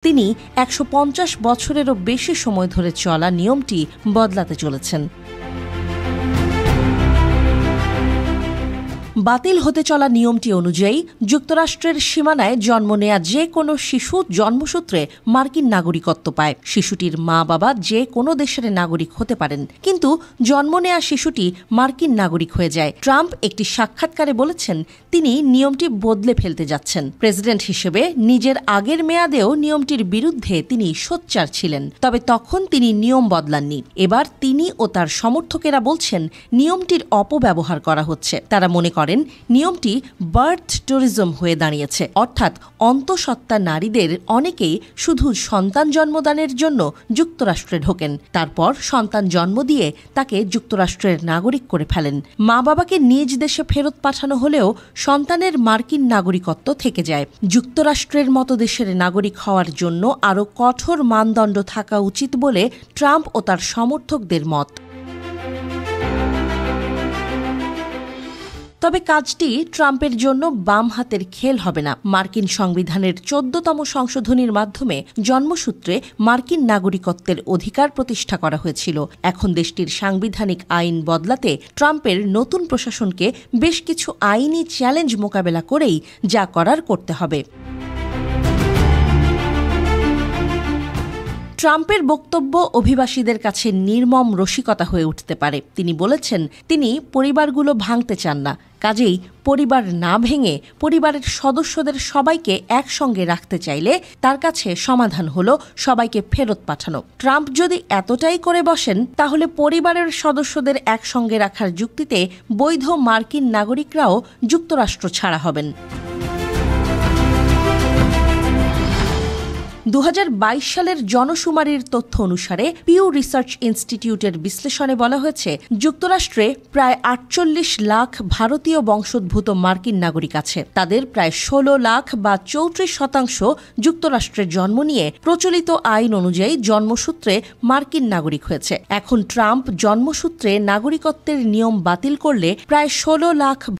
তিনি ১৫০ বছরেরও বেশি সময় ধরে চলা নিয়মটি বদলাতে চলেছেন। বাতিল হতে চলা নিয়মটি অনুযায়ী যুক্তরাষ্ট্রের সীমানায় জন্ম নেয়া যে কোনো শিশু জন্মসূত্রে মার্কিন নাগরিকত্ব পায়। শিশুটির মা বাবা যে কোনো দেশের নাগরিক হতে পারেন, কিন্তু জন্ম নেয়া শিশুটি মার্কিন নাগরিক হয়ে যায়। ট্রাম্প একটি সাক্ষাৎকারে বলেছেন তিনি নিয়মটি বদলে ফেলতে যাচ্ছেন। প্রেসিডেন্ট হিসেবে নিজের আগের মেয়াদেও নিয়মটির বিরুদ্ধে তিনি সোচ্চার ছিলেন, তবে তখন তিনি নিয়ম বদলাননি। এবার তিনি ও তার সমর্থকেরা বলছেন নিয়মটির অপব্যবহার করা হচ্ছে। তারা মনে করেন নিয়মটি বার্থ ট্যুরিজম হয়ে দাঁড়িয়েছে, অর্থাৎ অন্তঃসত্ত্বা নারীদের অনেকেই শুধু সন্তান জন্মদানের জন্য যুক্তরাষ্ট্রে ঢোকেন, তারপর সন্তান জন্ম দিয়ে তাকে যুক্তরাষ্ট্রের নাগরিক করে ফেলেন। মা বাবাকে নিজ দেশে ফেরত পাঠানো হলেও সন্তানের মার্কিন নাগরিকত্ব থেকে যায়। যুক্তরাষ্ট্রের মতো দেশের নাগরিক হওয়ার জন্য আরও কঠোর মানদণ্ড থাকা উচিত বলে ট্রাম্প ও তার সমর্থকদের মত। তবে কাজটি ট্রাম্পের জন্য বাম হাতের খেল হবে না। মার্কিন সংবিধানের ১৪তম সংশোধনীর মাধ্যমে জন্মসূত্রে মার্কিন নাগরিকত্বের অধিকার প্রতিষ্ঠা করা হয়েছিল। এখন দেশটির সাংবিধানিক আইন বদলাতে ট্রাম্পের নতুন প্রশাসনকে বেশ কিছু আইনি চ্যালেঞ্জ মোকাবেলা করেই যা করার করতে হবে। ট্রাম্পের বক্তব্য অভিবাসীদের কাছে নির্মম রসিকতা হয়ে উঠতে পারে। তিনি বলেছেন তিনি পরিবারগুলো ভাঙতে চান না, কাজেই পরিবার না ভেঙে পরিবারের সদস্যদের সবাইকে একসঙ্গে রাখতে চাইলে তার কাছে সমাধান হলো সবাইকে ফেরত পাঠানো। ট্রাম্প যদি এতটাই করে বসেন, তাহলে পরিবারের সদস্যদের একসঙ্গে রাখার যুক্তিতে বৈধ মার্কিন নাগরিকরাও যুক্তরাষ্ট্র ছাড়া হবেন। ২০২২ সালের জনশুমারির তথ্য অনুসারে পিউ রিসার্চ ইনস্টিটিউটের বিশ্লেষণে বলা হয়েছে যুক্তরাষ্ট্রে প্রায় ৪৮ লাখ ভারতীয় বংশোদ্ভূত মার্কিন নাগরিক আছে। তাদের প্রায় ১৬ লাখ বা ৩৪% যুক্তরাষ্ট্রে জন্ম নিয়ে প্রচলিত আইন অনুযায়ী জন্মসূত্রে মার্কিন নাগরিক হয়েছে। এখন ট্রাম্প জন্মসূত্রে নাগরিকত্বের নিয়ম বাতিল করলে প্রায় ১৬ লাখ